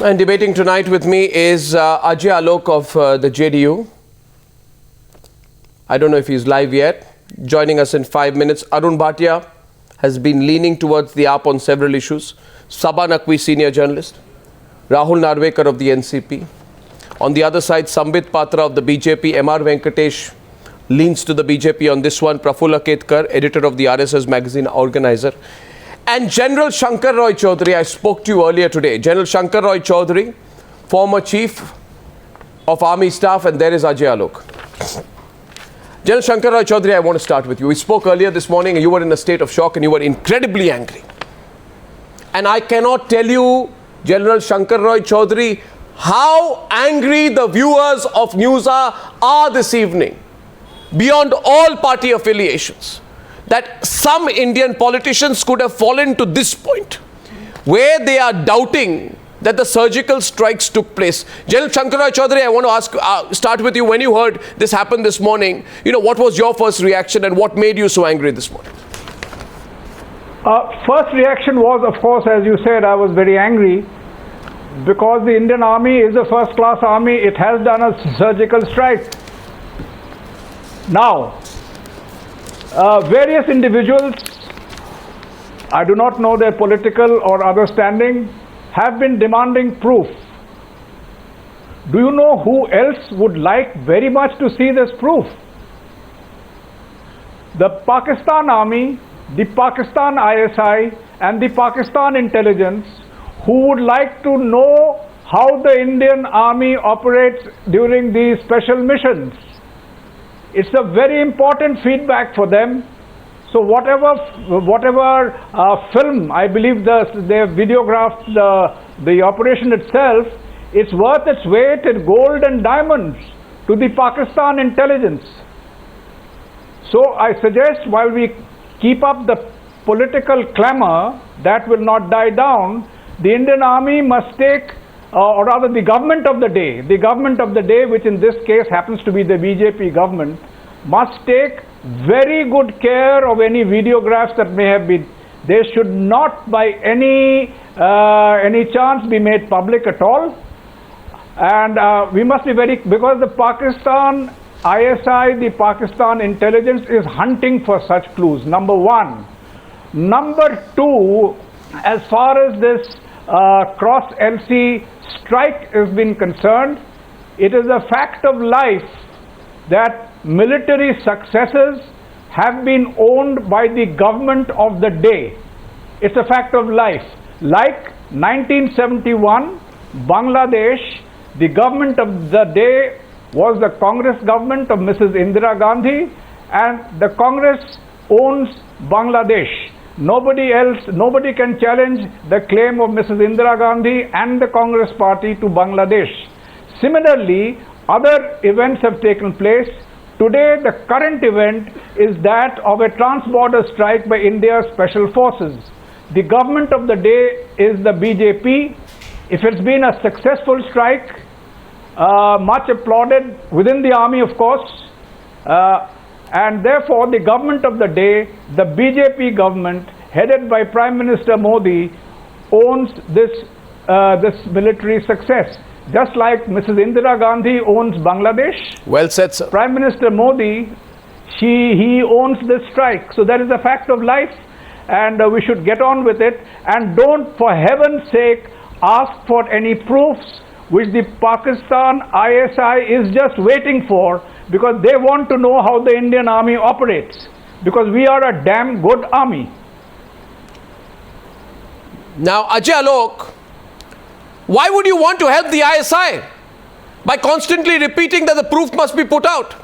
And debating tonight with me is Ajay Alok of the JDU. I don't know if he's live yet. Joining us in 5 minutes, Arun Bhatia has been leaning towards the AAP on several issues. Saba Naqvi, senior journalist. Rahul Narwekar of the NCP. On the other side, Sambit Patra of the BJP. R Venkatesh leans to the BJP on this one. Prafulla Ketkar, editor of the RSS magazine Organiser. And General Shankar Chowdhary, I spoke to you earlier today. General Shankar Chowdhary, former chief of army staff, and there is Ajay Alok. General Shankar Chowdhary, I want to start with you. We spoke earlier this morning and you were in a state of shock and you were incredibly angry. And I cannot tell you, General Shankar Chowdhary, how angry the viewers of Newshour are this evening, beyond all party affiliations, that some Indian politicians could have fallen to this point, where they are doubting that the surgical strikes took place. General Shankar Chowdhary, I want to ask, start with you. When you heard this happen this morning, what was your first reaction and what made you so angry this morning? First reaction was, of course, as you said, I was very angry because the Indian Army is a first-class army. It has done a surgical strike. Now, various individuals, I do not know their political or other standing, have been demanding proof. Do you know who else would like very much to see this proof? The Pakistan Army, the Pakistan ISI and the Pakistan intelligence, who would like to know how the Indian Army operates during these special missions. It's a very important feedback for them. So whatever film, I believe they have videographed the operation itself, it's worth its weight in gold and diamonds to the Pakistan intelligence. So I suggest, while we keep up the political clamor, that will not die down, the Indian Army must take, or rather the government of the day, which in this case happens to be the BJP government, must take very good care of any videographs that may have been. They should not by any chance be made public at all. And we must be very, because the Pakistan ISI, the Pakistan intelligence is hunting for such clues, number one. Number two, as far as this cross-LC strike has been concerned, it is a fact of life that military successes have been owned by the government of the day. It's a fact of life. Like 1971, Bangladesh, the government of the day was the Congress government of Mrs. Indira Gandhi, and the Congress owns Bangladesh. Nobody can challenge the claim of Mrs. Indira Gandhi and the Congress party to Bangladesh. Similarly, other events have taken place. Today, the current event is that of a trans-border strike by India's special forces. The government of the day is the BJP. If it's been a successful strike, much applauded within the army, of course, and therefore the government of the day, the BJP government, headed by Prime Minister Modi, owns this military success. Just like Mrs. Indira Gandhi owns Bangladesh. Well said, sir. Prime Minister Modi, he owns this strike. So that is a fact of life, and we should get on with it. And don't, for heaven's sake, ask for any proofs which the Pakistan ISI is just waiting for, because they want to know how the Indian Army operates. Because we are a damn good army. Now, Ajay Alok, why would you want to help the ISI by constantly repeating that the proof must be put out?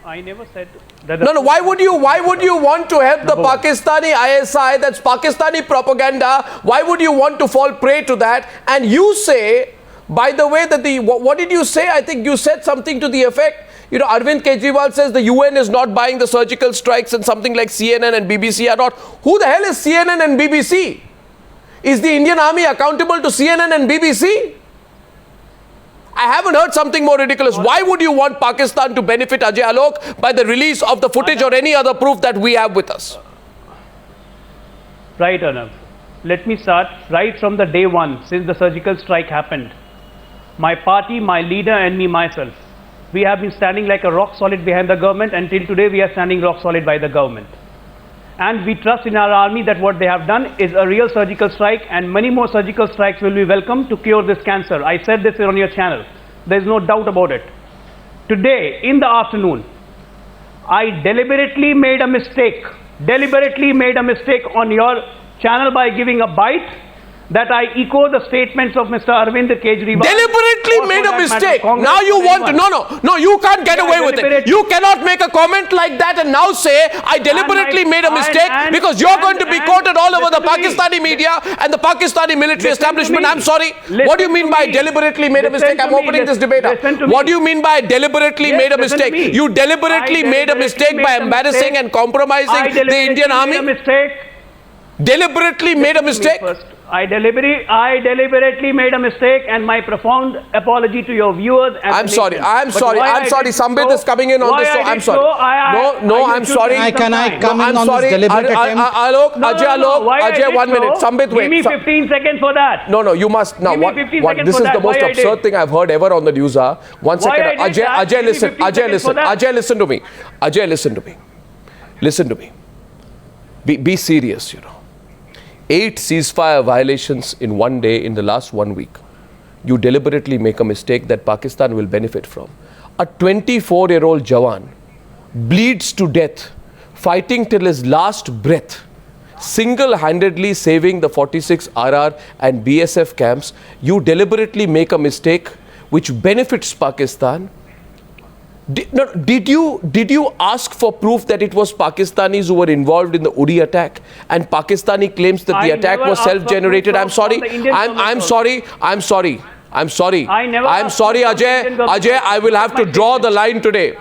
I never said that. No. Why would you want to help the Pakistani ISI? That's Pakistani propaganda. Why would you want to fall prey to that? And you say, by the way, that what did you say? I think you said something to the effect, Arvind Kejriwal says the UN is not buying the surgical strikes, and something like CNN and BBC are not. Who the hell is CNN and BBC? Is the Indian Army accountable to CNN and BBC? I haven't heard something more ridiculous. Why would you want Pakistan to benefit, Ajay Alok, by the release of the footage or any other proof that we have with us? Right, Arnab. let me start right from the day one, since the surgical strike happened. My party, my leader and me, myself, we have been standing like a rock solid behind the government. Until today, we are standing rock solid by the government. And we trust in our army that what they have done is a real surgical strike, and many more surgical strikes will be welcome to cure this cancer. I said this on your channel. There is no doubt about it. Today, in the afternoon, I deliberately made a mistake on your channel by giving a bite that I echo the statements of Mr. Arvind Kejriwal. Deliberately made a mistake. Now you want to, no, you can't get away with it. You cannot make a comment like that and now say, I deliberately made a mistake, because you're going to be quoted all over the Pakistani media and the Pakistani military establishment. I'm sorry. What do you mean by deliberately made a mistake? I'm opening this debate up. What do you mean by deliberately made a mistake? You deliberately made a mistake by embarrassing and compromising the Indian army? Deliberately made a mistake? I deliberately made a mistake, and my profound apology to your viewers. And I'm sorry. Sambit is coming in on this, so I'm sorry. I'm sorry. Can I come in on this deliberate attempt? Ajay, 1 minute. Sambit, wait. Give me 15 seconds for that. No, you must. Now, this is the most absurd thing I've heard ever on the Newshour. 1 second. Ajay, listen. Ajay, listen to me. Ajay, listen to me. Be serious, 8 ceasefire violations in one day in the last 1 week. You deliberately make a mistake that Pakistan will benefit from. A 24-year-old Jawan bleeds to death, fighting till his last breath, single-handedly saving the 46 RR and BSF camps. You deliberately make a mistake which benefits Pakistan. Did you ask for proof that it was Pakistanis who were involved in the Uri attack, and Pakistani claims that the attack was self-generated? I'm sorry, Ajay. Ajay, I will have to draw the line today.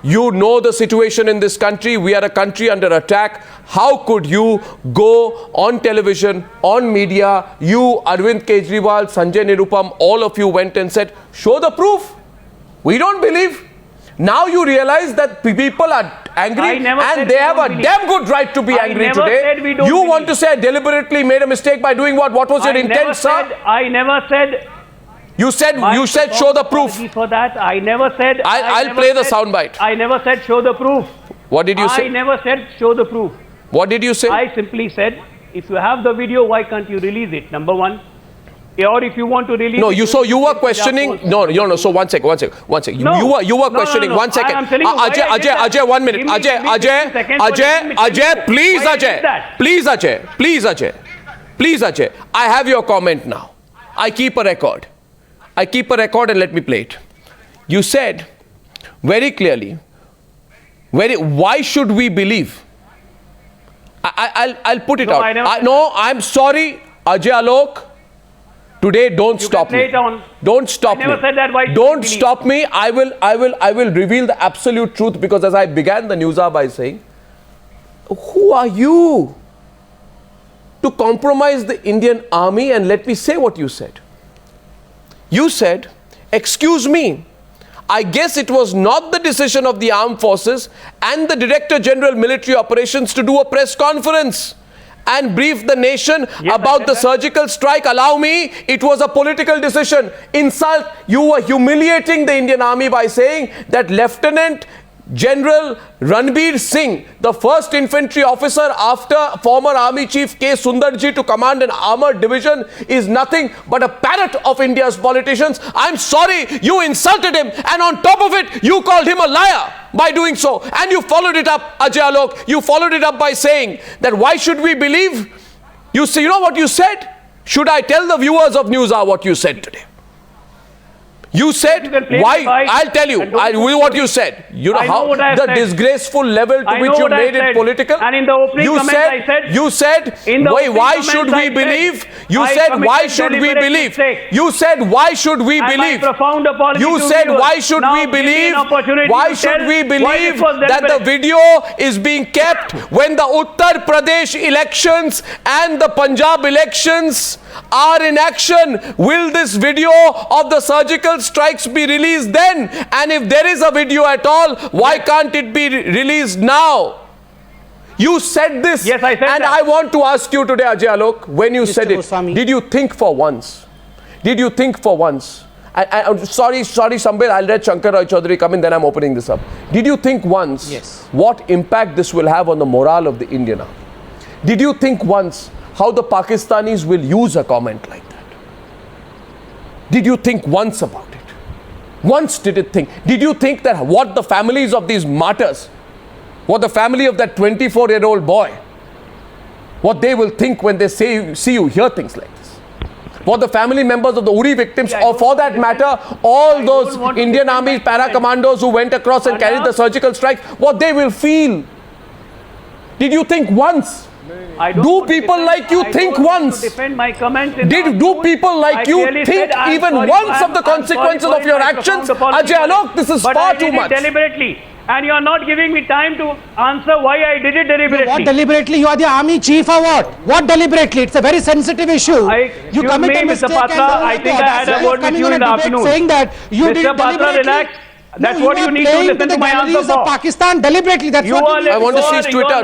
You know the situation in this country. We are a country under attack. How could you go on television, on media, you, Arvind Kejriwal, Sanjay Nirupam, all of you went and said, show the proof. We don't believe. Now you realize that people are angry, and they have a damn good right to be angry today. You want to say I deliberately made a mistake by doing what? What was your intent, sir? I never said. You said show the proof. For that, I never said. I'll play the soundbite. I never said show the proof. What did you say? I never said show the proof. What did you say? I simply said, if you have the video, why can't you release it? Number one. Or if you want to release you were questioning. No. So one second. No. You were questioning. 1 second. Ajay, 1 minute. Ajay, please, Ajay. I have your comment now. I keep a record and let me play it. You said very clearly, why should we believe? I'll put it out. I'm sorry, Ajay Alok. Today, don't stop me. Don't stop me. Don't stop me. I will reveal the absolute truth, because as I began the Newshour by saying, who are you to compromise the Indian army? And let me say what you said. You said, excuse me, I guess it was not the decision of the armed forces and the Director General Military Operations to do a press conference and brief the nation about the surgical strike. Allow me, it was a political decision. Insult. You were humiliating the Indian army by saying that Lieutenant General Ranbir Singh, the first infantry officer after former Army Chief K. Sundarji to command an armored division, is nothing but a parrot of India's politicians. I'm sorry, you insulted him, and on top of it, you called him a liar by doing so. And you followed it up, Ajay Alok, you followed it up by saying that why should we believe? You see, you know what you said? Should I tell the viewers of Newshour what you said today? You said, why? I'll tell you what you said. You know how the disgraceful level to which you made it political? And in the opening comment I said, you said, why should we believe? You said, why should we believe? You said, why should we believe? You said, why should we believe? Why should we believe that the video is being kept when the Uttar Pradesh elections and the Punjab elections are in action? Will this video of the surgical strikes be released then? And if there is a video at all, why can't it be released now? You said this. Yes, I said and that. I want to ask you today, Ajay Alok, when you said it, Goswami. did you think for once? Did you think for once? Sorry, Sambit, I'll let Shankar or Chowdhary come in, then I'm opening this up. Did you think once what impact this will have on the morale of the Indian army? Did you think once how the Pakistanis will use a comment like that? Did you think once about it? Once did it think? Did you think that what the families of these martyrs, what the family of that 24-year-old boy, what they will think when they see you hear things like this? What the family members of the Uri victims, or for that matter, all those Indian Army para-commandos who went across and carried the surgical strike, what they will feel? Did you think once? Do people like you think once? Do people like you think even once of the consequences of your actions? Ajay Alok, this is far too much. Deliberately. And you are not giving me time to answer why I did it deliberately. What deliberately? You are the army chief or what? What deliberately? It's a very sensitive issue. You commit a mistake. Mr. Patra, I think I had a word with you in the afternoon. Saying that you did Mr. Patra, relax. That's what you need to listen to my answer for. Pakistan deliberately. That's what I want to see his Twitter.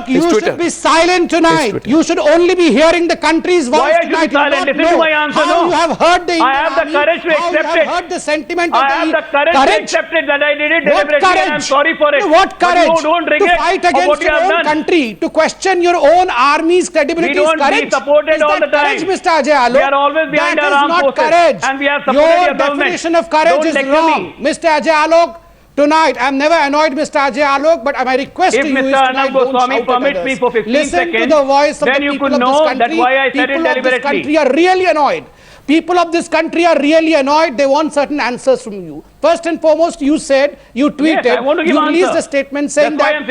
You should be silent tonight. You should only be hearing the country's voice tonight. Why are you silent? Listen to my answer. How you have heard the I have the courage to accept it. How you have heard the sentiment of the I have the courage to accept it that I did it deliberately and I'm sorry for it. What courage? But you don't regret to fight against your own country, to question your own army's credibility. We don't be supported all the time. Courage, Mr. Ajay Alok? We are always behind our armed forces. Courage. And we have supported your government. Your definition of courage is wrong. Mr. Ajay Alok, tonight, I'm never annoyed Mr. Ajay Alok, but my request to you is tonight, If Mr. Arnab Goswami permits me for 15 listen seconds, to the voice of then the you people could of this know country. that why I said it People of this deliberately. country are really annoyed. People of this country are really annoyed. They want certain answers from you. First and foremost, you said, you tweeted, yes, I want to give you released answer. a statement saying That's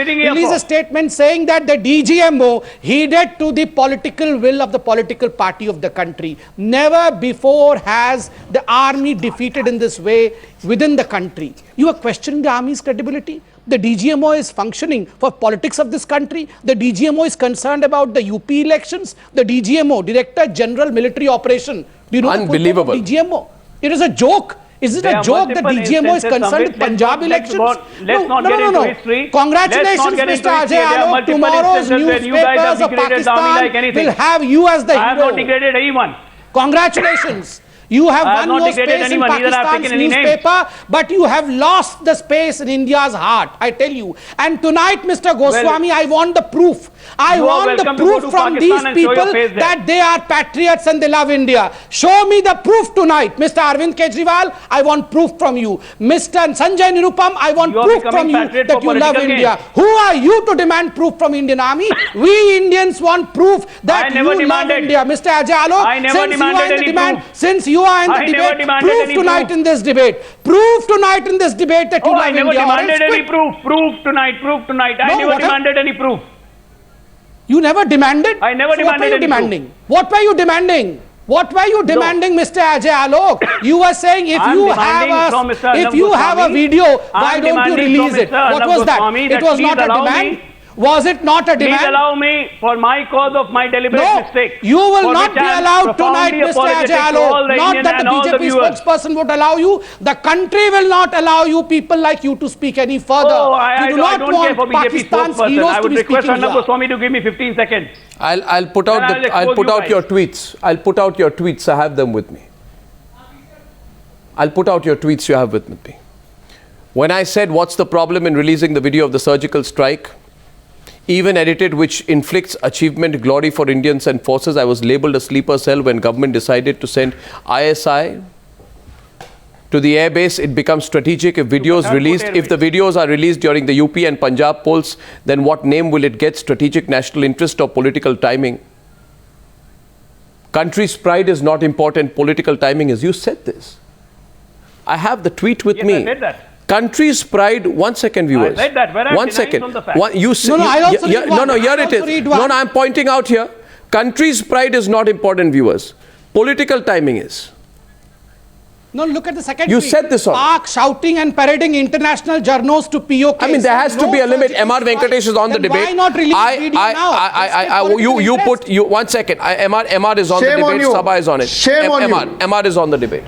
that the DGMO heeded to the political will of the political party of the country. Never before has the army defeated in this way within the country. You are questioning the army's credibility. The DGMO is functioning for politics of this country. The DGMO is concerned about the UP elections. The DGMO, Director General Military Operation. Do you know Unbelievable. The DGMO? It is a joke. Is it a joke that DGMO is concerned with Punjab elections? Let's not get into history. Congratulations, Mr. Ajay Alok. Tomorrow's newspapers of Pakistan will have you as the hero. I have not degraded anyone. Congratulations. You have won your space in Pakistan's newspaper, but you have lost the space in India's heart, I tell you. And tonight, Mr. Goswami, I want the proof. I want the proof from these people that they are patriots and they love India. Show me the proof tonight. Mr. Arvind Kejriwal, I want proof from you. Mr. Sanjay Nirupam, I want proof from you that you love India. Who are you to demand proof from Indian Army? We Indians want proof that you love India. Mr. Ajay Alok, since you are in the debate, prove tonight in this debate. Prove tonight in this debate that you love India. I never demanded any proof. Prove tonight. I never demanded any proof. You never demanded? I never demanded any proof. What were you demanding? What were you demanding, Mr. Ajay Alok? You were saying if you have a video, why don't you release it? What was that? It was not a demand? Was it not a demand? Please allow me for my cause of my deliberate mistake. You will not be allowed tonight, Mr. Ajay Alok. Not that the BJP spokesperson would allow you. The country will not allow you, people like you, to speak any further. I don't care for BJP spokesperson. I would request Arnab Goswami to give me 15 seconds. I'll put out your tweets. I'll put out your tweets. I have them with me. I'll put out your tweets you have with me. When I said what's the problem in releasing the video of the surgical strike, even edited, which inflicts achievement glory for Indians and forces, I was labelled a sleeper cell when government decided to send ISI to the airbase. It becomes strategic if videos released. If the videos are released during the UP and Punjab polls, then what name will it get? Strategic national interest or political timing? Country's pride is not important. Political timing is. You said this. I have the tweet with me. I said that. Country's pride. 1 second, viewers. I read that. Where 1 second. Here it is. No, I'm pointing out here. Country's pride is not important, viewers. Political timing is. No, look at the second You tweet. said this on. Park shouting and parading international journals to POK. I mean, there has to be a limit. R Venkatesh is on the debate. Why not release video now? You put 1 second. MR is on the debate. Saba is on it. Shame on you. MR is on the debate.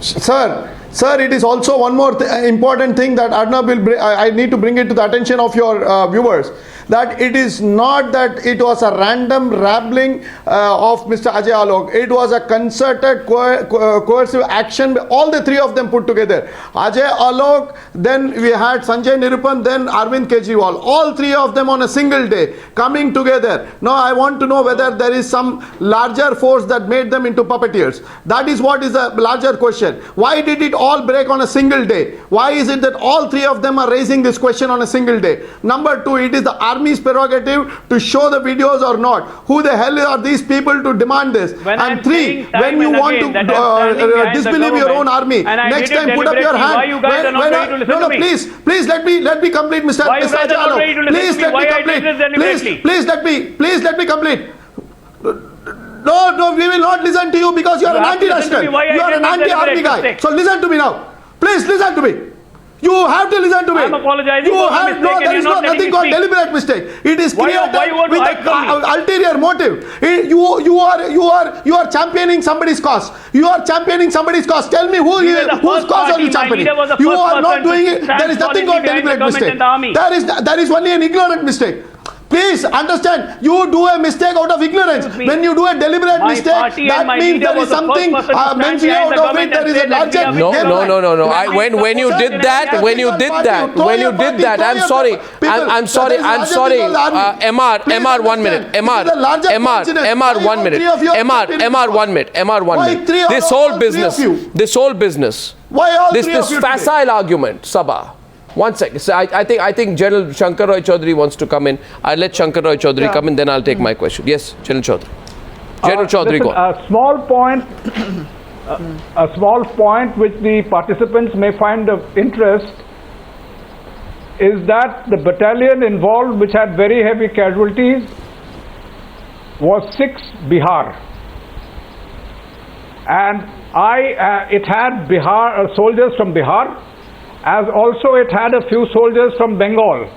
Sir, Sir, it is also one more important thing that Arnab will bring, I need to bring it to the attention of your viewers, that it is not that it was a random rambling of Mr. Ajay Alok. It was a concerted coercive action, all the three of them put together. Ajay Alok, then we had Sanjay Nirupan, then Arvind Kejriwal. All three of them on a single day coming together. Now I want to know whether there is some larger force that made them into puppeteers. That is what is a larger question. Why did it all break on a single day? Why is it that all three of them are raising this question on a single day? Number two, it is the Army's prerogative to show the videos or not. Who the hell are these people to demand this? And three, when you want to disbelieve your own army, next time put up your hand. No, please let me complete, Mr. Ajay Alok. Please let me complete. Please let me complete. No, we will not listen to you because you are an anti-national. You are an anti-army guy. So listen to me now. Please listen to me. You have to listen to me. I am apologizing for the mistake. No, there is nothing called deliberate mistake. It is created with an ulterior motive. You are championing somebody's cause. You are championing somebody's cause. Tell me whose cause are you championing? You are not doing it. There is nothing called deliberate mistake. There is only an ignorant mistake. Please understand, you do a mistake out of ignorance. When you do a deliberate mistake, that means there is something mentally out of it. There is a larger. No. When you did that, I'm sorry. MR, 1 minute. MR, 1 minute. MR, 1 minute. MR, 1 minute. This whole business. This facile argument, Saba. 1 second. So I think General Shankar Roy Chowdhary wants to come in. I'll let Shankar Roy Chowdhary come in, then I'll take my question. Yes, General Chowdhary. General Chowdhary, go on. A small point which the participants may find of interest is that the battalion involved, which had very heavy casualties, was 6 Bihar. And it had soldiers from Bihar, as also it had a few soldiers from Bengal.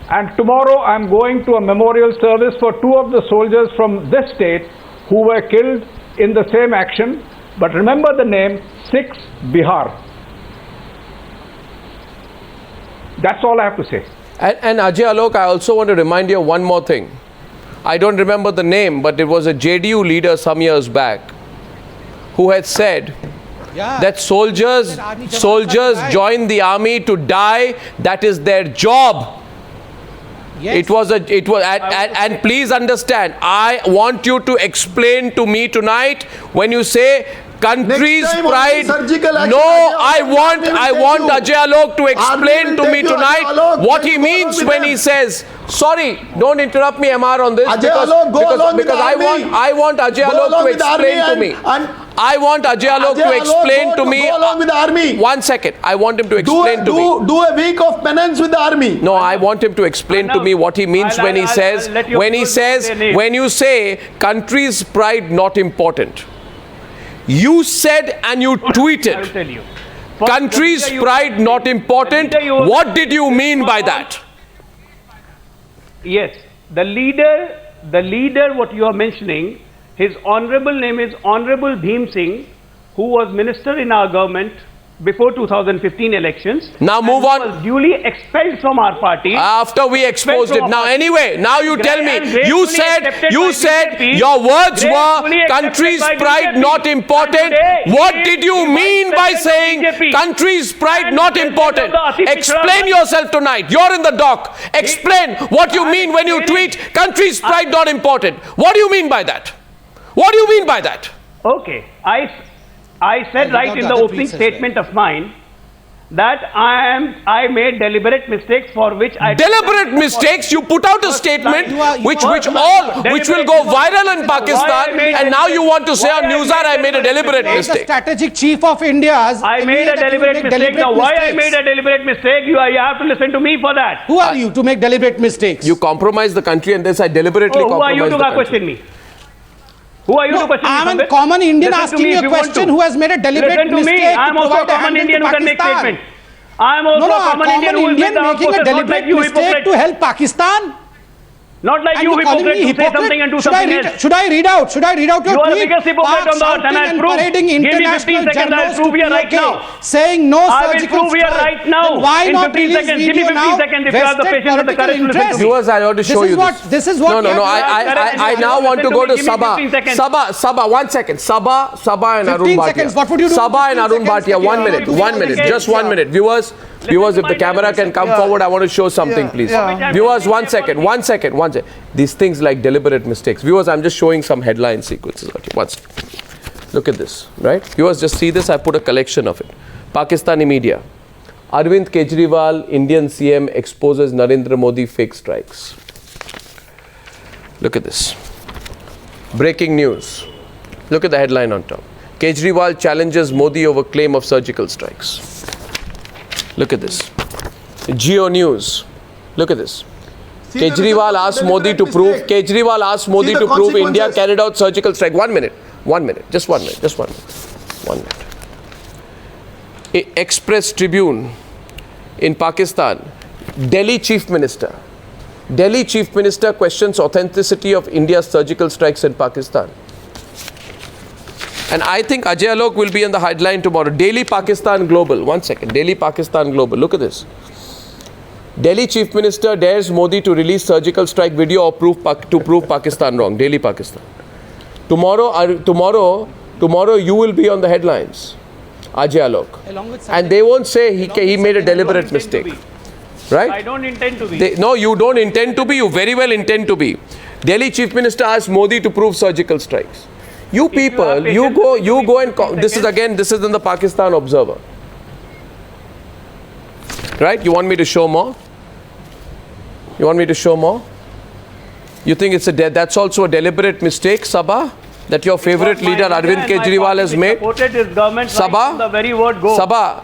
And tomorrow I'm going to a memorial service for 2 of the soldiers from this state who were killed in the same action. But remember the name, 6 Bihar. That's all I have to say. And Ajay Alok, I also want to remind you of one more thing. I don't remember the name, but it was a JDU leader some years back who had said that soldiers join the army to die. That is their job. Yes. And please understand, I want you to explain to me tonight when you say country's pride. No, I want Ajay Alok to explain to me tonight what he means when he says. Sorry, don't interrupt me, MR, on this because I want Ajay Alok to explain to me. I want Ajay Alok to explain to me. Go along with the army. 1 second. I want him to explain to me. Do a week of penance with the army. No, I want him to explain to me what he means when he says, when you say country's pride not important. You said and you tweeted, I will tell you. Country's pride not important. What did you mean by that? Yes, the leader what you are mentioning, his honorable name is Honorable Bhim Singh, who was minister in our government before 2015 elections. Now move on. Was duly expelled from our party. After we exposed it. Now anyway, now you tell me, you said your words were country's pride not important. What did you mean by saying country's pride not important? Explain yourself tonight. You're in the dock. Explain what you mean when you tweet country's pride not important. What do you mean by that? What do you mean by that? Okay, I said right in the opening statement of mine that I made deliberate mistakes for which I... Deliberate mistakes? You put out a statement which will go viral in Pakistan, and now you want to say on Newshour I made a deliberate mistake. The strategic chief of India's... I made a deliberate mistake. Now why I made a deliberate mistake, you have to listen to me for that. Who are you to make deliberate mistakes? You compromise the country and this I deliberately compromise the country. Who are you to question me? Who are you to question me? I'm a common Indian asking you a question who has made a deliberate mistake. I'm also a common Indian who can make statements. I'm also a common Indian who is with the armed forces, making a deliberate mistake to help Pakistan. Not like And you you're calling hypocrite me to say something and do something else. Should I read out your You are the tweet? biggest hypocrite on the earth, and I'll prove. Parading Give me 15 international seconds, I'll journalists prove to here right PK, now. saying no I will surgical prove here strike. right now. Then why In not 15 release seconds. Give me video 15 now? seconds if you have the Vested patience and the courage to listen to political me. Viewers, I want to show you This is what. No, I now want to go to Give me 15 seconds. Saba, 1 second. Saba and 15 Arun Bhatia. seconds. What would you do Saba with and 15 Arun seconds? Bhatia. 1 minute. 1 minute. Just 1 minute. Viewers, if the camera can come forward, I want to show something, please. Viewers, 1 second. 1 second. These things like deliberate mistakes. Viewers, I'm just showing some headline sequences. Okay, one second. Look at this, right? Viewers, just see this. I put a collection of it. Pakistani media. Arvind Kejriwal, Indian CM, exposes Narendra Modi fake strikes. Look at this. Breaking news. Look at the headline on top. Kejriwal challenges Modi over claim of surgical strikes. Look at this. Geo News. Look at this. Kejriwal asked Modi to prove. Kejriwal asked Modi to prove India carried out surgical strike. 1 minute. 1 minute. Just 1 minute. Just 1 minute. 1 minute. Express Tribune in Pakistan. Delhi Chief Minister. Delhi Chief Minister questions authenticity of India's surgical strikes in Pakistan. And I think Ajay Alok will be on the headline tomorrow. Daily Pakistan Global. 1 second. Daily Pakistan Global. Look at this. Delhi Chief Minister dares Modi to release surgical strike video or prove Pakistan wrong. Daily Pakistan. Tomorrow you will be on the headlines. Ajay Alok. And they won't say he made a deliberate mistake. Right? I don't intend to be. No, you don't intend to be. You very well intend to be. Delhi Chief Minister asked Modi to prove surgical strikes. You people, you go and this is in the Pakistan Observer. Right? You want me to show more? You want me to show more? You think that's also a deliberate mistake, Saba? That your favorite leader Arvind Kejriwal has made? Supported his government Saba? the very word go. Saba,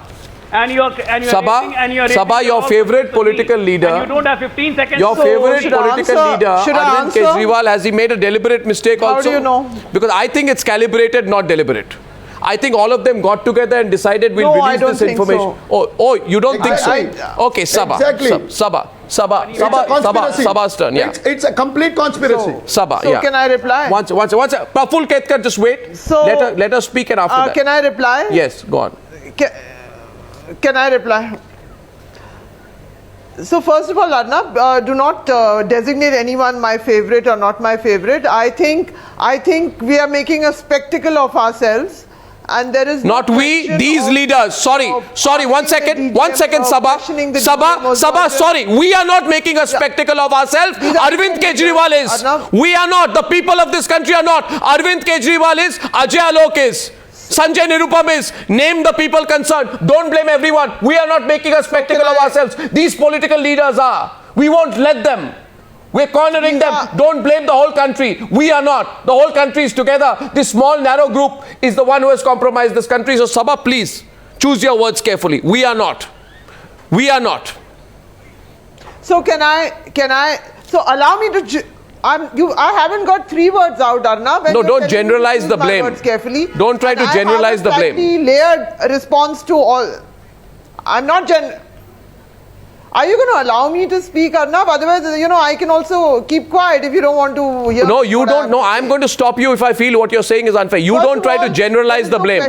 your favorite political leader. And you don't have 15 seconds. Your favorite political leader, Arvind Kejriwal, has he made a deliberate mistake also? How do you know? Because I think it's calibrated, not deliberate. I think all of them got together and decided we'll release this information. So. Oh, you don't think so? Okay, Saba. Exactly. Saba's turn. Yeah. It's a complete conspiracy. Saba. So yeah. can I reply? Once. Prafulla Ketkar, just wait. So let her speak, and after that. Can I reply? Yes. Go on. Can I reply? So first of all, Arnab, do not designate anyone my favorite or not my favorite. I think we are making a spectacle of ourselves, and there is not we, these leaders. Sorry, 1 second, Saba. Sorry, we are not making a spectacle of ourselves. Arvind Kejriwal is. We are not. The people of this country are not. Arvind Kejriwal is. Ajay Alok is. Sanjay Nirupam is. Name the people concerned. Don't blame everyone. We are not making a spectacle of ourselves. These political leaders are. We won't let them. We're cornering them. Don't blame the whole country. We are not. The whole country is together. This small narrow group is the one who has compromised this country. So Saba, please choose your words carefully. We are not. We are not. So can I? So allow me to. I haven't got 3 words out, Arnab. No, don't generalize the blame. Words carefully. Don't try to generalize the blame. I have a layered response to all. I'm not Are you going to allow me to speak, Arnab? Otherwise, I can also keep quiet if you don't want to hear. No, you don't. No, I'm going to stop you if I feel what you're saying is unfair. You don't try to generalize the blame.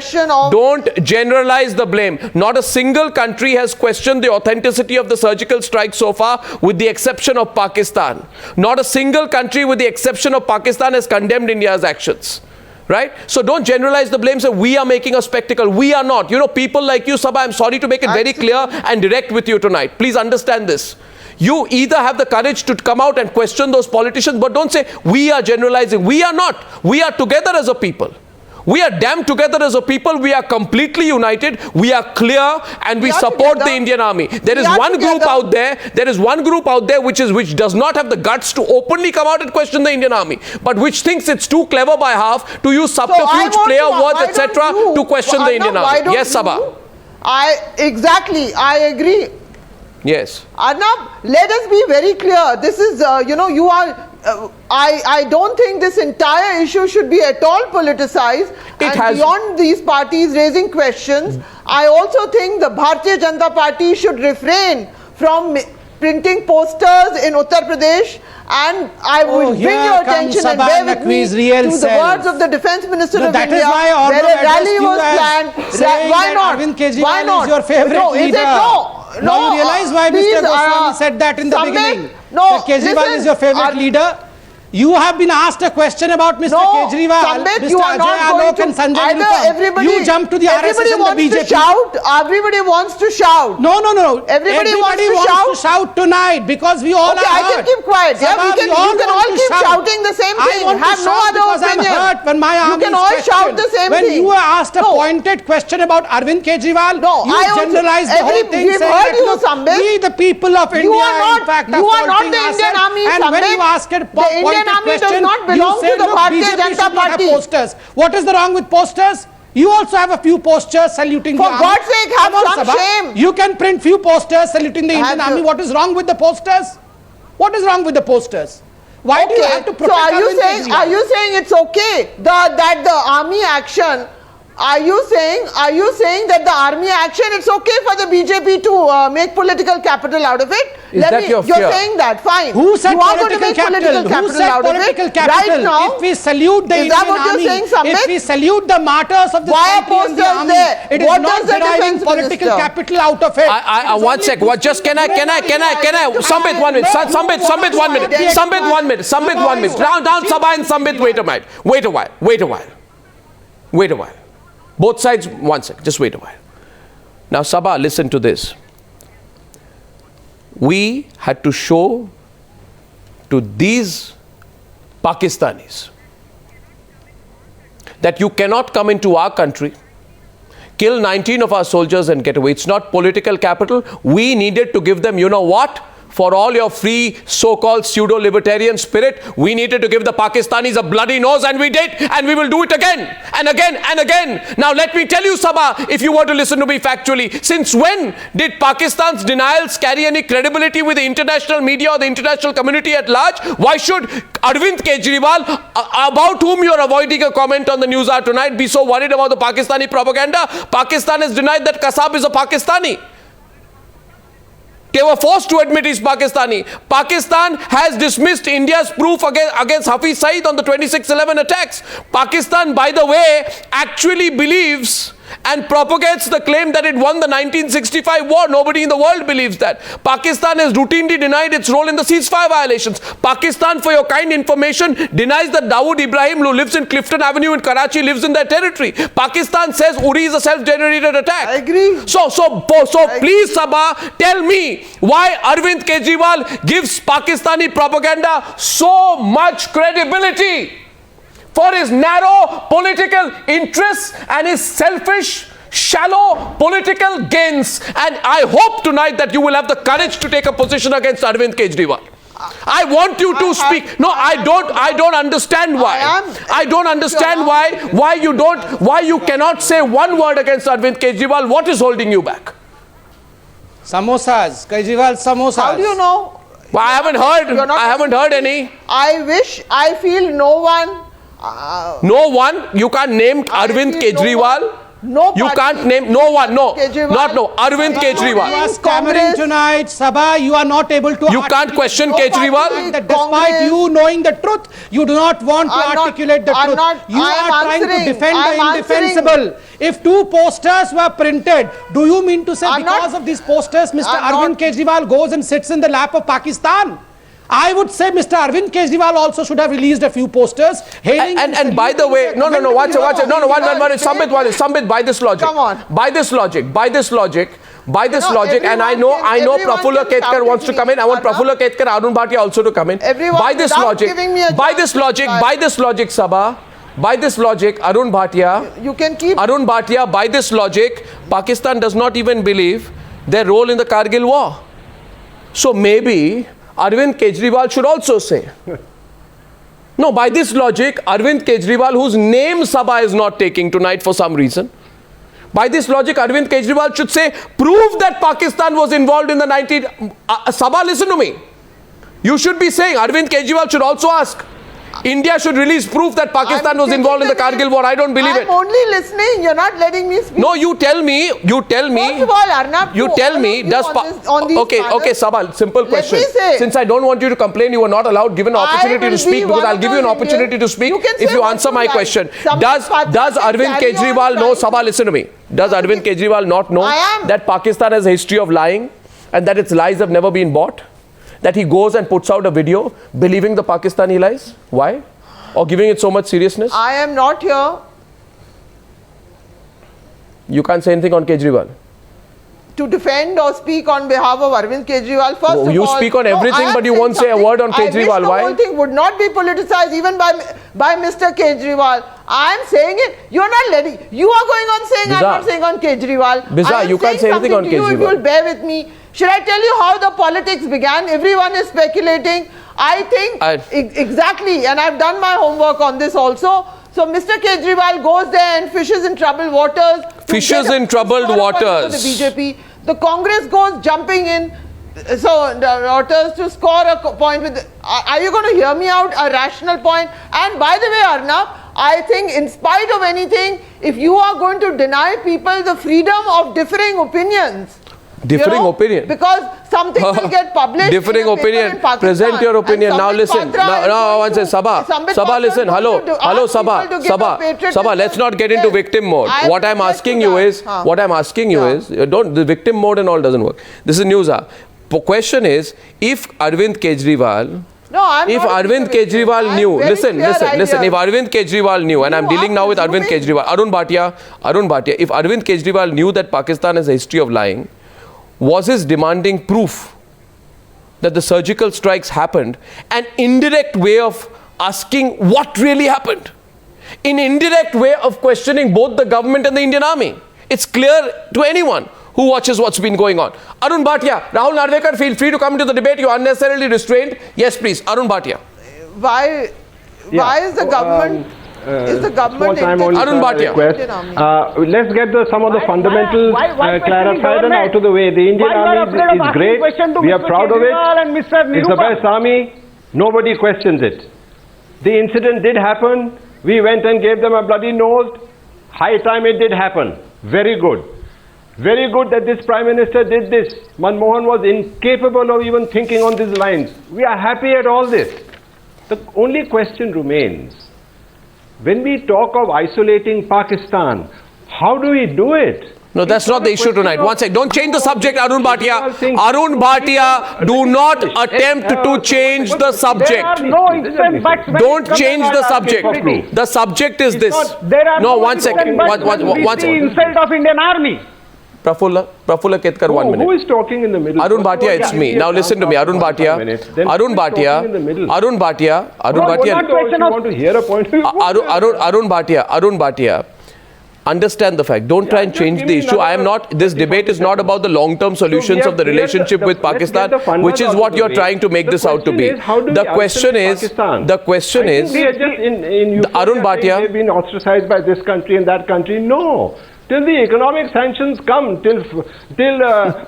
Don't generalize the blame. Not a single country has questioned the authenticity of the surgical strike so far, with the exception of Pakistan. Not a single country, with the exception of Pakistan, has condemned India's actions. Right? So don't generalize the blame. Say we are making a spectacle. We are not. People like you, Saba, I'm sorry to make it very clear and direct with you tonight. Please understand this. You either have the courage to come out and question those politicians, but don't say we are generalizing. We are not. We are together as a people. We are damn together as a people. We are completely united. We are clear, and we support the Indian Army. There is one group out there. There is one group out there which does not have the guts to openly come out and question the Indian Army, but which thinks it's too clever by half to use subterfuge, player words, etc. to question the Indian Army. Yes, Saba. Exactly. I agree. Yes. Arnab, let us be very clear. This is, you are. I don't think this entire issue should be at all politicized. Beyond these parties raising questions, I also think the Bharatiya Janata Party should refrain from printing posters in Uttar Pradesh, and I will bring your attention and bear with me to the words of the Defence Minister of India, where a rally was planned. Why not? Arvind Kejriwal Why not? is your favorite no, leader. Is it no? Now you realize why Mr. Goswami said that in the beginning. No, that Kejriwal is your favorite leader. You have been asked a question about Mr. Kejriwal, Sambit, Mr. you are Ajay Alok and Sanjay Newshour. You jump to the RSS and the BJP. Everybody wants to shout. No. Everybody wants to shout tonight because we all are I can keep quiet. Yeah, you can all keep shouting the same thing. Have no other opinion. I'm hurt when my army you can all shout the same thing. When you were asked a pointed question about Arvind Kejriwal, you generalized the whole thing. We've heard you, Sambit. We, the people of India, in fact, you are not the Indian army, and Sambit. when you asked a Indian army does not belong to the Bharatiya Janata Party. Posters. What is the wrong with posters? You also have a few posters saluting the army. For God's sake, have some shame. You can print few posters saluting the Indian army. What is wrong with the posters? What is wrong with the posters? Why do you have to protect So are you saying it's okay that the army action? Are you saying that the army action, it's okay for the BJP to make political capital out of it? You're saying that, fine. Who said you are going to make political capital out of it? Right now, if we salute the Indian army, if we salute the martyrs of the country and the army, it is not deriving political capital out of it. One sec. Just can I? Sambit 1 minute. Sambit 1 minute. Sambit 1 minute. Down Saba and Sambit. Wait a while. Both sides, 1 sec, just wait a while. Now, Saba, listen to this. We had to show to these Pakistanis that you cannot come into our country, kill 19 of our soldiers and get away. It's not political capital. We needed to give them, you know what? For all your free so-called pseudo-libertarian spirit, we needed to give the Pakistanis a bloody nose, and we did, and we will do it again and again and again. Now let me tell you, Saba, if you were to listen to me factually, since when did Pakistan's denials carry any credibility with the international media or the international community at large? Why should Arvind Kejriwal, about whom you are avoiding a comment on the Newshour tonight, be so worried about the Pakistani propaganda? Pakistan has denied that Kasab is a Pakistani. They were forced to admit he's Pakistani. Pakistan has dismissed India's proof against Hafiz Saeed on the 26/11 attacks. Pakistan, by the way, actually believes and propagates the claim that it won the 1965 war. Nobody in the world believes that. Pakistan has routinely denied its role in the ceasefire violations. Pakistan, for your kind information, denies that Dawood Ibrahim, who lives in Clifton Avenue in Karachi, lives in their territory. Pakistan says Uri is a self-generated attack. I agree. So please, Saba, tell me why Arvind Kejriwal gives Pakistani propaganda so much credibility for his narrow political interests and his selfish, shallow political gains. And I hope tonight that you will have the courage to take a position against Arvind Kejriwal. I want you to speak. No, I don't understand why. I don't understand why you cannot say one word against Arvind Kejriwal. What is holding you back? Samosas, Kejriwal samosas. How do you know? Well, I haven't heard any. I feel no one. No one? You can't name Arvind Kejriwal? You can't name no one. No. Arvind Kejriwal. You are stammering tonight, Saba. You are not able to. You can't question Kejriwal. Despite you knowing the truth, you do not want to articulate the truth. You are trying to defend the indefensible. If two posters were printed, do you mean to say because of these posters, Mr. Arvind Kejriwal goes and sits in the lap of Pakistan? I would say Mr. Arvind Kejriwal also should have released a few posters. And by the way, watch it. Sambit, by this logic. Come on. By this logic, and I know Prafulla Ketkar wants to come in. I want Prafulla Ketkar, Arun Bhatia also to come in. By this logic, Saba, by this logic, Arun Bhatia, you can keep. Arun Bhatia, by this logic, Pakistan does not even believe their role in the Kargil war. So maybe Arvind Kejriwal should also say. No, by this logic, Arvind Kejriwal, whose name Saba is not taking tonight for some reason, by this logic, Arvind Kejriwal should say, prove that Pakistan was involved in the Saba, listen to me. You should be saying, Arvind Kejriwal should also ask, India should release proof that Pakistan was involved in the Kargil war. I don't believe it. I'm only listening. You're not letting me speak. No, you tell me. First of all, Arnab, You tell me, does okay, Saba, simple question. Since I don't want you to complain, you were not allowed given an opportunity to speak, because I'll give you an opportunity to speak if you answer my question. Does Arvind Kejriwal know, Saba, listen to me. Does Arvind Kejriwal not know that Pakistan has a history of lying and that its lies have never been bought? That he goes and puts out a video believing the Pakistani lies? Why? Or giving it so much seriousness? I am not here You can't say anything on Kejriwal. to defend or speak on behalf of Arvind Kejriwal. First of all, you speak on everything, but you won't say a word on Kejriwal. Why? The whole thing would not be politicized even by Mr. Kejriwal. I am saying it. You're not letting. You are going on saying I'm not saying on Kejriwal. Biza, you can't say anything on Kejriwal. If you'll bear with me. Should I tell you how the politics began? Everyone is speculating. I think exactly, and I've done my homework on this also. So Mr. Kejriwal goes there and fishes in troubled waters. Fishes in troubled waters. The BJP. The Congress goes jumping in. So the waters to score a point with. Are you going to hear me out? A rational point. And by the way, Arnab, I think in spite of anything, if you are going to deny people the freedom of differing opinions. Differing opinion. Because something will get published. Differing opinion. Present your opinion. Now listen. Now one says, Saba, listen. Hello, Saba. Let's not get into victim mode. What I'm asking you is, the victim mode and all doesn't work. This is Newshour. The question is, if Arvind Kejriwal. If Arvind Kejriwal knew, listen, if Arvind Kejriwal knew, and I'm dealing now with Arvind Kejriwal, Arun Bhatia, if Arvind Kejriwal knew that Pakistan has a history of lying, was his demanding proof that the surgical strikes happened an indirect way of asking what really happened? An indirect way of questioning both the government and the Indian army. It's clear to anyone who watches what's been going on. Arun Bhatia, Rahul Narwekar, feel free to come into the debate. You are unnecessarily restrained. Yes, please. Arun Bhatia. Why is the government... is the government Arun Bhatia. Let's get some of the fundamentals clarified and out of the way. The Indian Army is great. We are proud of it. It's the best army. Nobody questions it. The incident did happen. We went and gave them a bloody nose. High time it did happen. Very good. Very good that this Prime Minister did this. Manmohan was incapable of even thinking on these lines. We are happy at all this. The only question remains, when we talk of isolating Pakistan, how do we do it? No, that's not the issue tonight. One sec. Don't change the subject, Arun Bhatia. Arun Bhatia, do not attempt to change the subject. Don't change the subject. The subject is this. No, one second. One second. Insult of Indian Army. Prafulla Ketkar, 1 minute. Who is talking in the middle? Arun Bhatia, it's me. Now listen to me, Arun Bhatia. Arun Bhatia. You want to hear a point of view? Arun Bhatia. Understand the fact. Don't try and change the issue. I am not. This debate is not about the long-term solutions of the relationship with Pakistan, which is what you are trying to make this out to be. The question is. Arun Bhatia. They've been ostracized by this country and that country. No. Till the economic sanctions come, till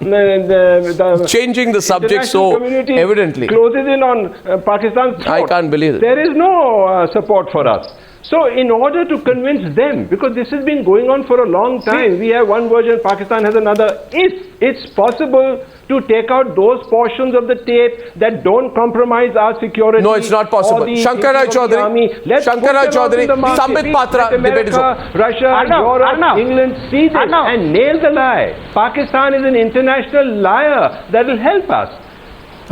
the changing the subject so evidently closes in on Pakistan's throat. I can't believe it. There is no support for us. So in order to convince them, because this has been going on for a long time, we have one version, Pakistan has another. If it's possible to take out those portions of the tape that don't compromise our security. No, it's not possible. Shankar Chowdhry, Sambit Patra, debate is over. Russia, Europe, England see this and nail the lie. Pakistan is an international liar that will help us.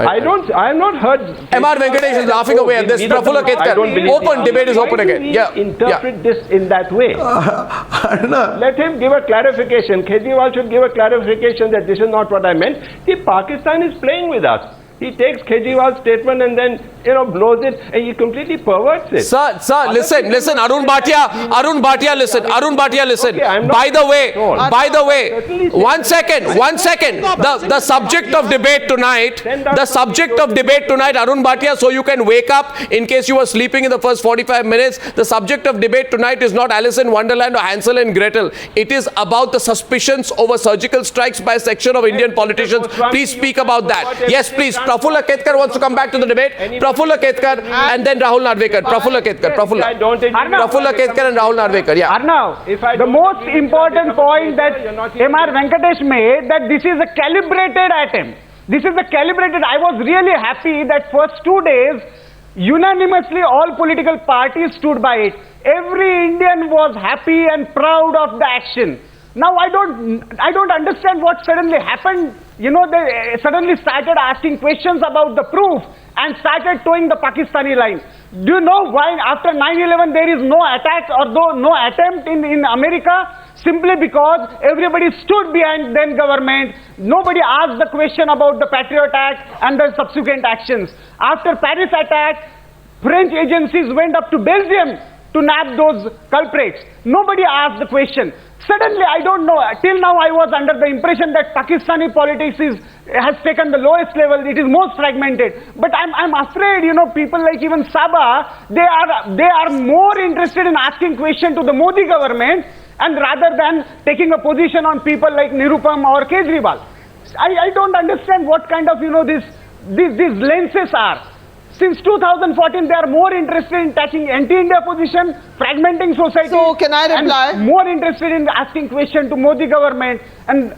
I have not heard. R Venkatesh is laughing away at this. Prafulla Ketkar, open debate is open again. Interpret this in that way. Let him give a clarification. Kejriwal should give a clarification that this is not what I meant. Pakistan is playing with us. He takes Kejriwal's statement and then, blows it, and he completely perverts it. Sir, listen, Arun Bhatia, listen. Okay, by the way, one second. The subject of debate tonight, Arun Bhatia, so you can wake up in case you were sleeping in the first 45 minutes. The subject of debate tonight is not Alice in Wonderland or Hansel and Gretel. It is about the suspicions over surgical strikes by a section of Indian politicians. Please speak about that. Yes, please. Prafulla Ketkar wants to come back to the debate. Prafulla Ketkar and then Rahul Narwekar. Prafulla Ketkar. Prafulla Ketkar and Rahul Narwekar. Yeah. Arnab, the most important point that R Venkatesh made, that this is a calibrated attempt. This is a calibrated. I was really happy that first 2 days, unanimously all political parties stood by it. Every Indian was happy and proud of the action. Now I don't understand what suddenly happened. You know, they suddenly started asking questions about the proof and started towing the Pakistani line. Do you know why after 9/11 there is no attack or no attempt in America? Simply because everybody stood behind then government. Nobody asked the question about the Patriot Act and the subsequent actions. After Paris attack, French agencies went up to Belgium to nab those culprits. Nobody asked the question. Suddenly, I don't know, till now I was under the impression that Pakistani politics has taken the lowest level, it is most fragmented. But I'm afraid, you know, people like even Saba, they are more interested in asking questions to the Modi government and rather than taking a position on people like Nirupam or Kejriwal. I don't understand what kind of, you know, these lenses are. Since 2014, they are more interested in taking anti-India position, fragmenting society. So, can I reply? And more interested in asking questions to Modi government and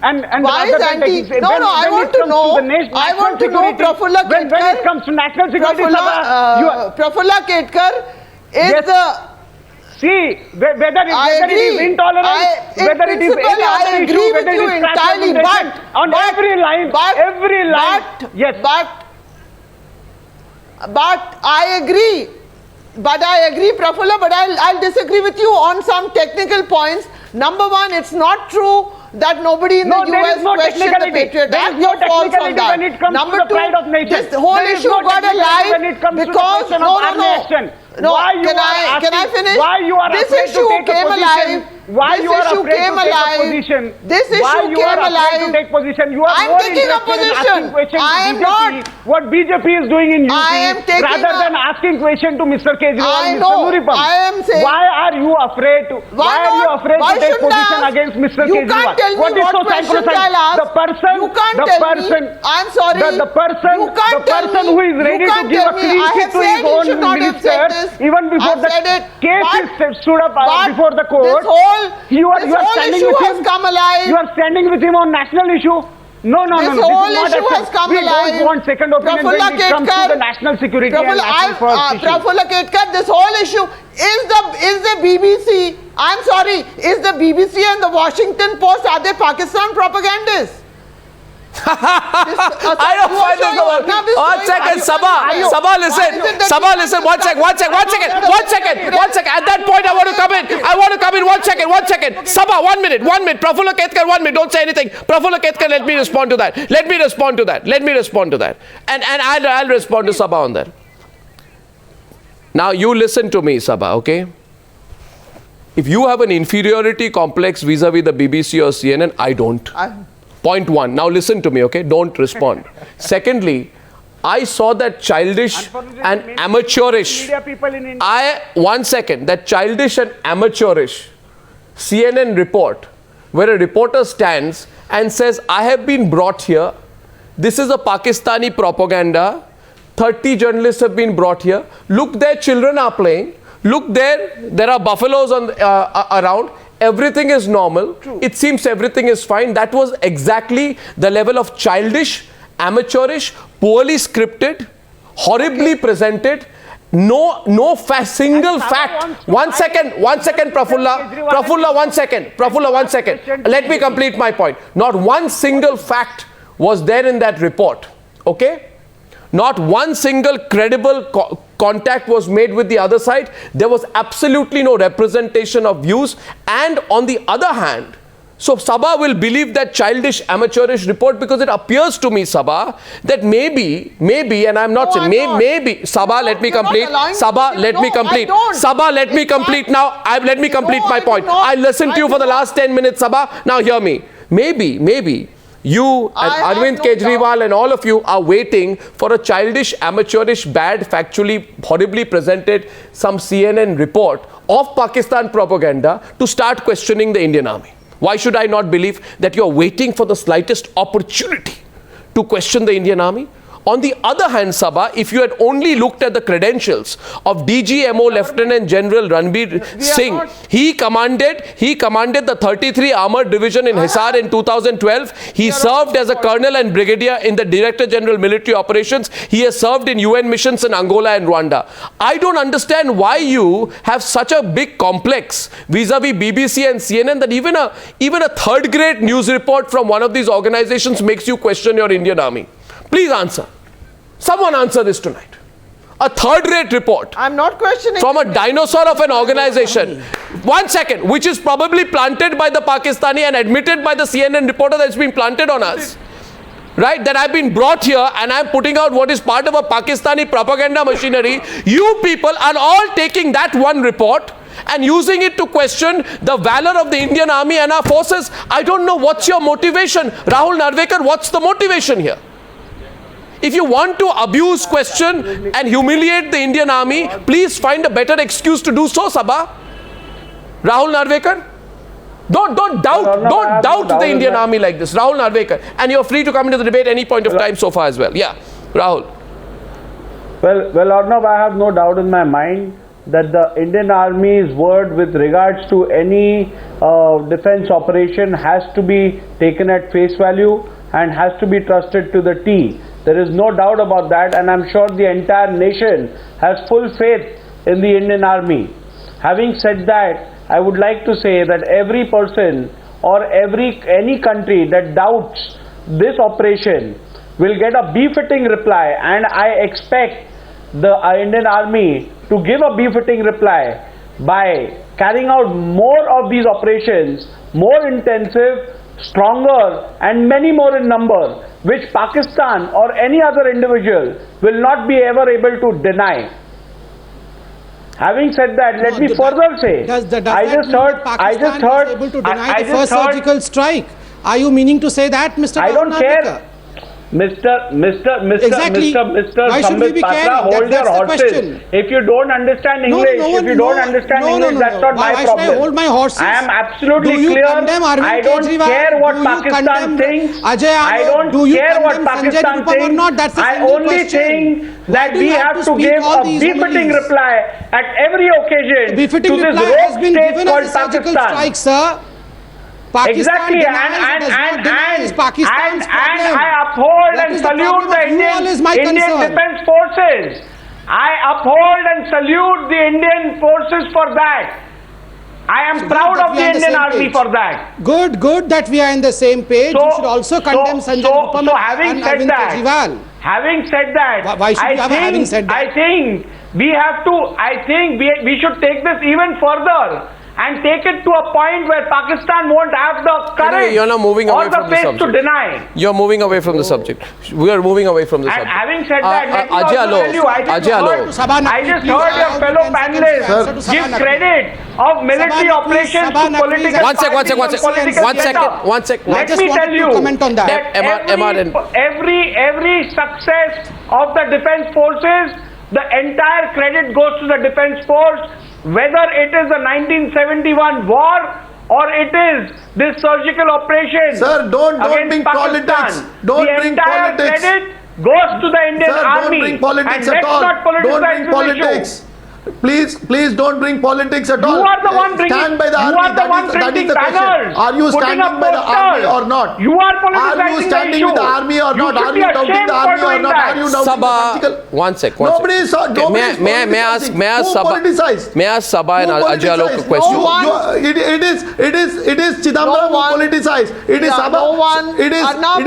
why is anti? I want to know. I want to know, Prafulla Ketkar. When it comes to national security, Prafulla Ketkar is yes. See, whether it is intolerance, whether it is any other issue, whether it is entirely, on every line, yes. But I agree, Prafulla, but I'll disagree with you on some technical points. Number one, it's not true that nobody in the US questioned the Patriot Act. There is no technicality when it comes to the pride of nation. This whole issue got alive because can I finish? Why you are this afraid issue to take came a position? alive. Why this you are issue afraid came to take alive. a position? This issue Why you came are afraid alive. to take position? You are I'm more taking a interested in position. asking questions I am to BJP, not. what BJP is doing in UP rather than asking questions to Mr. Kejriwal, I Mr. know. Nuripam. I am saying. Why are you afraid to? Why are you afraid to take position against Mr. You Kejriwal? can't tell me what questions I'll ask. The person. You can't tell me. I'm sorry. The person who is ready to give a clean sheet to his own minister, even before the case stood up before the court, you are standing with him. Come alive. You are standing with him on national issue. No. This whole issue has come alive. We don't want second opinion when it comes to the national security and national first issue. Prafulla Ketkar, this whole issue is the BBC. I'm sorry. Is the BBC and the Washington Post, are they Pakistan propagandists? I don't find this about. 1 second, Saba, listen. 1 second. At that point, I want to come in. 1 second. Saba, 1 minute. Prafulla Ketkar, 1 minute. Don't say anything. Prafulla Ketkar, let me respond to that. And I'll respond to Saba on that. Now, you listen to me, Saba, okay? If you have an inferiority complex vis-a-vis the BBC or CNN, I don't. Point one. Now listen to me, okay? Don't respond. Secondly, I saw that childish and amateurish. That childish and amateurish CNN report where a reporter stands and says, I have been brought here. This is a Pakistani propaganda. 30 journalists have been brought here. Look, their children are playing. Look, there are buffaloes around. Everything is normal. True. It seems everything is fine. That was exactly the level of childish, amateurish, poorly scripted, horribly presented. No single fact. 1 second, Prafulla, 1 second. Let me complete my point. Not one single fact was there in that report. Okay? Not one single credible contact was made with the other side. There was absolutely no representation of views. And on the other hand, so Saba will believe that childish, amateurish report because it appears to me, Saba, that maybe, and I'm not saying, maybe, Saba, let me complete. Saba, let me complete. Saba, let me complete now. Let me complete my point. I listened to you for the last 10 minutes, Saba. Now hear me. Maybe. You and Arvind Kejriwal and all of you are waiting for a childish, amateurish, bad, factually, horribly presented some CNN report of Pakistan propaganda to start questioning the Indian army. Why should I not believe that you are waiting for the slightest opportunity to question the Indian army? On the other hand, Sabha, if you had only looked at the credentials of DGMO Lieutenant General Ranbir Singh, he commanded the 33 Armored Division in Hisar in 2012. He served as a colonel and brigadier in the Director General Military Operations. He has served in UN missions in Angola and Rwanda. I don't understand why you have such a big complex vis-a-vis BBC and CNN that even a third-grade news report from one of these organizations makes you question your Indian Army. Please answer. Someone answer this tonight. A third-rate report. I'm not questioning. From a dinosaur of an organization. 1 second. Which is probably planted by the Pakistani and admitted by the CNN reporter that's been planted on us. Right? That I've been brought here and I'm putting out what is part of a Pakistani propaganda machinery. You people are all taking that one report and using it to question the valor of the Indian Army and our forces. I don't know what's your motivation. Rahul Narwekar, what's the motivation here? If you want to abuse, question and humiliate the Indian Army, please find a better excuse to do so, Sabha. Rahul Narwekar, don't doubt the Indian Army like this. Rahul Narwekar, and you're free to come into the debate any point of time so far as well. Yeah, Rahul. Well, Arnab, I have no doubt in my mind that the Indian Army's word with regards to any defense operation has to be taken at face value and has to be trusted to the T. There is no doubt about that, and I'm sure the entire nation has full faith in the Indian Army. Having said that, I would like to say that every person or any country that doubts this operation will get a befitting reply, and I expect the Indian Army to give a befitting reply by carrying out more of these operations, more intensive, stronger and many more in number, which Pakistan or any other individual will not be ever able to deny. Having said that, let me further say, I just heard able to deny the first surgical strike. Are you meaning to say that, Mr. I don't care. Mr. Exactly. Sambit Patra, hold your horses. If you don't understand English, that's not my problem. Why should I hold my horses? I am absolutely clear. I don't care what Pakistan thinks. I don't care what Pakistan thinks. I only think that we have to give a befitting reply at every occasion to this rogue state called Pakistan. Exactly, and I uphold and salute the Indian Defence Forces. I uphold and salute the Indian forces for that. I am proud of the Indian Army for that. Good that we are in the same page. You should also condemn Sanjay Rupam and Arvind Kejriwal. Having said that, I think we have to. I think we should take this even further and take it to a point where Pakistan won't have the courage or the faith to deny. You're moving away from the subject. We are moving away from the subject. Having said that, Ajay Alok, I just heard your fellow panelists give credit of military operations to political One second. Let me tell you that every success of the defense forces, the entire credit goes to the defense force. Whether it is the 1971 war or it is this surgical operation, sir, don't bring Pakistan, politics. Don't bring politics. Credit goes to the Indian Army. Don't bring politics and at all. Not politicize don't bring politics. Please don't bring politics at all. You are the one bringing. Stand by the army. You are the one printing banners. Are you standing by the army or not? You are politicizing. Are you standing with the army or not? Are you doubting the army or not? Are you doubting the political? 1 second. Nobody is. May I ask Saba and Ajay Alok a question? It is Chidambaram who politicized. It is Saba. It is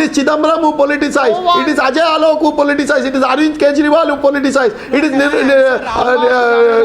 Chidambaram who politicized. It is Ajay Alok who politicized. It is Arvind Kejriwal who politicized. It is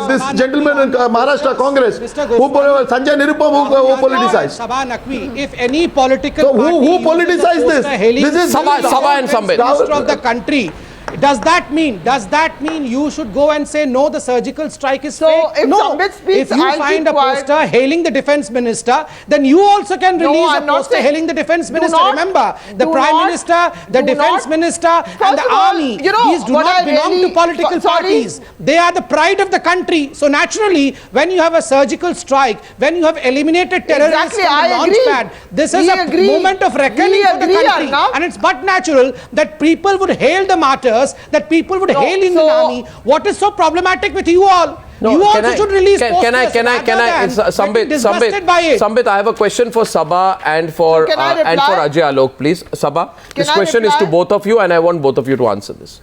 this gentleman in Maharashtra Congress, Sanjay Nirupam, who politicized. Saba Naqvi, if any political who politicized this? This is Saba and Sambit. Minister of the country. does that mean you should go and say no, the surgical strike is So fake? if No. Sambit speaks, If you I'll find keep a quiet. poster hailing the defense minister, then you also can No, release I'm a not poster saying- hailing the defense Do minister. not- Remember, the do prime not- minister, the do defense not- minister, First and the of all, army, you know, these do what not I belong really- to political sorry. parties. They are the pride of the country. So naturally, when you have a surgical strike, when you have eliminated terrorists Exactly, from the I launch agree. pad, this is We a agree. moment of reckoning We for the agree, country. Arnab. And it's but natural that people would hail the martyrs, that people would No, hail Indian so- army. What is so problematic with you all? No, you can also I- should release can posters I, rather than Sambit, getting disgusted by it. Sambit, I have a question for Saba and for So can I and for reply? Ajay Alok, please. Saba, this Can I question is to reply? both of you, and I want both of you to answer this.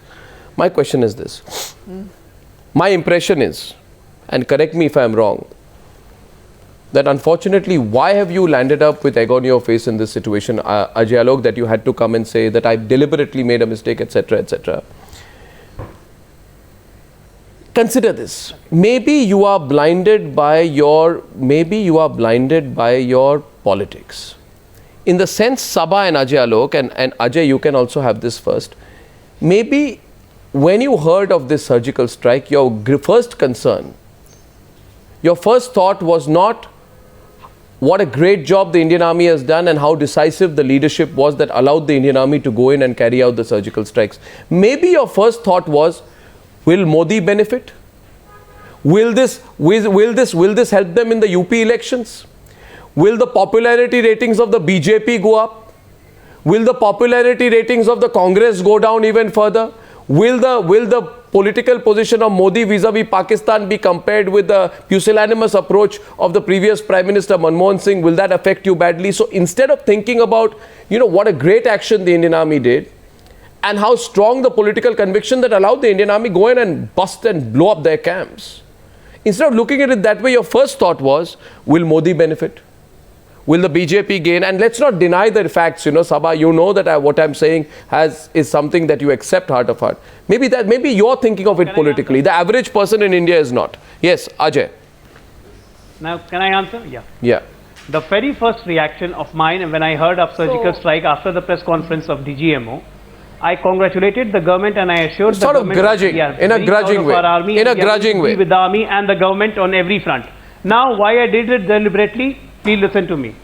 My question is this. My impression is, and correct me if I am wrong, that unfortunately, why have you landed up with egg on your face in this situation, Ajay Alok, that you had to come and say that I deliberately made a mistake, etc., etc. Consider this. Maybe you are blinded by your politics. In the sense, Saba and Ajay Alok, and Ajay, you can also have this first. Maybe when you heard of this surgical strike, your first concern, your first thought was not what a great job the Indian Army has done and how decisive the leadership was that allowed the Indian Army to go in and carry out the surgical strikes. Maybe your first thought was, will Modi benefit? Will this help them in the UP elections? Will the popularity ratings of the BJP go up? Will the popularity ratings of the Congress go down even further? Will the political position of Modi vis-a-vis Pakistan be compared with the pusillanimous approach of the previous Prime Minister Manmohan Singh? Will that affect you badly? So instead of thinking about, what a great action the Indian Army did, and how strong the political conviction that allowed the Indian Army go in and bust and blow up their camps. Instead of looking at it that way, your first thought was, will Modi benefit? Will the BJP gain? And let's not deny the facts, Saba, that what I'm saying is something that you accept heart of heart. Maybe you're thinking of it politically. The average person in India is not. Yes, Ajay. Now, can I answer? Yeah. Yeah. The very first reaction of mine when I heard of surgical strike after the press conference of DGMO, I congratulated the government and I assured the government in a grudging way. In a grudging way. With the army and the government on every front. Now, why I did it deliberately? Please listen to me.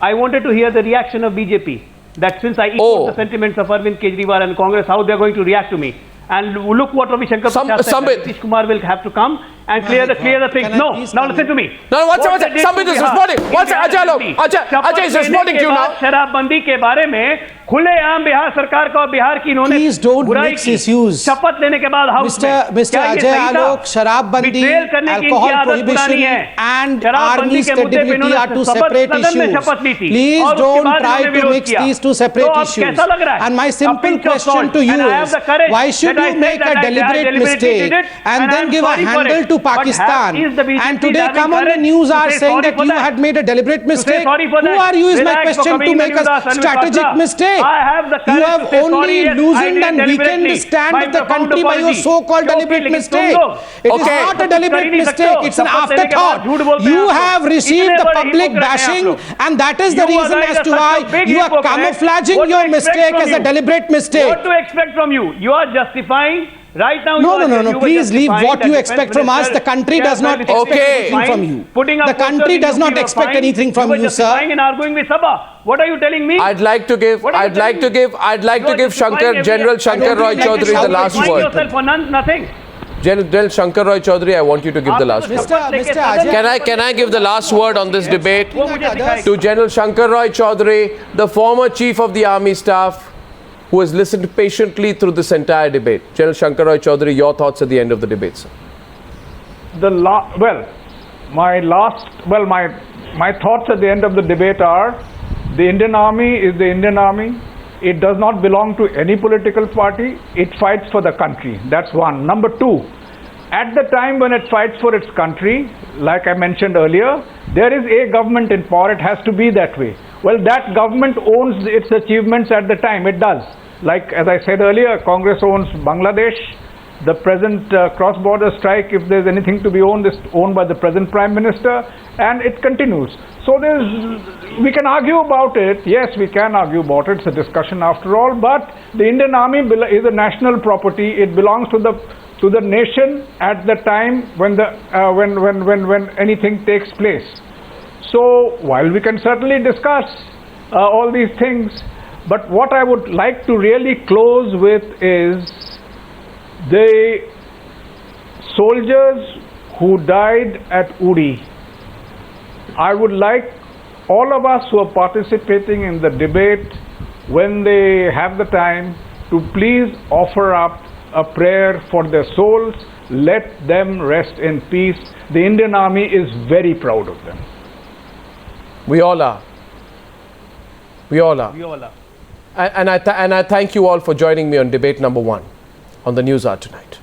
I wanted to hear the reaction of BJP. That since I echoed the sentiments of Arvind Kejriwal and Congress, how they are going to react to me. And look what Ravi Shankar said. Nitish Kumar will have to come and clear the things. No, now listen to me. No, what's Sambit is responding. What's Ajay Alok? Ajay is responding to you now. शराबबंदी के बारे में खुलेआम बिहार सरकार को बिहार की इन्होंने Please don't mix issues. शपथ लेने के बाद हाउस में Mr. Ajay Alok, शराबबंदी, alcohol prohibition and army stability are two separate issues. Please don't try to mix these two separate issues. And my simple question to you is, why should you make a deliberate mistake and then give a handle to Pakistan? And today come on the news are saying that you had made a deliberate mistake. Who are you is my question to make a strategic mistake. You have only loosened and weakened the stand of the country by your so-called deliberate mistake. It is not a deliberate mistake, it's an afterthought. You have received the public bashing and that is the reason as to why you are camouflaging your mistake as a deliberate mistake. What to expect from you? You are justifying. Right now, no. Please leave what you expect from us. The country does not expect anything from you. The country does not expect anything from you, sir. And arguing with Saba. What are you telling me? I'd like to give Shankar, General Shankar Roy Chowdhary the last word. Yourself for nothing. General Shankar Roy Chowdhary, I want you to give the last word. Can I give the last word on this debate to General Shankar Roy Chowdhary, the former Chief of the Army Staff, who has listened patiently through this entire debate. General Shankar Roy Chowdhary, your thoughts at the end of the debate, sir. My thoughts at the end of the debate are, the Indian Army is the Indian Army. It does not belong to any political party. It fights for the country. That's one. Number two, at the time when it fights for its country, like I mentioned earlier, there is a government in power. It has to be that way. Well, that government owns its achievements at the time. It does. Like, as I said earlier, Congress owns Bangladesh, The present cross-border strike, if there's anything to be owned, is owned by the present Prime Minister, and it continues. So we can argue about it. Yes, we can argue about it. It's a discussion after all. But the Indian Army is a national property. It belongs to the nation at the time when anything takes place. So while we can certainly discuss all these things, but what I would like to really close with is the soldiers who died at Uri. I would like all of us who are participating in the debate, when they have the time, to please offer up a prayer for their souls. Let them rest in peace. The Indian Army is very proud of them. We all are. We all are. We all are. And I thank you all for joining me on debate number 1 on the Newshour tonight.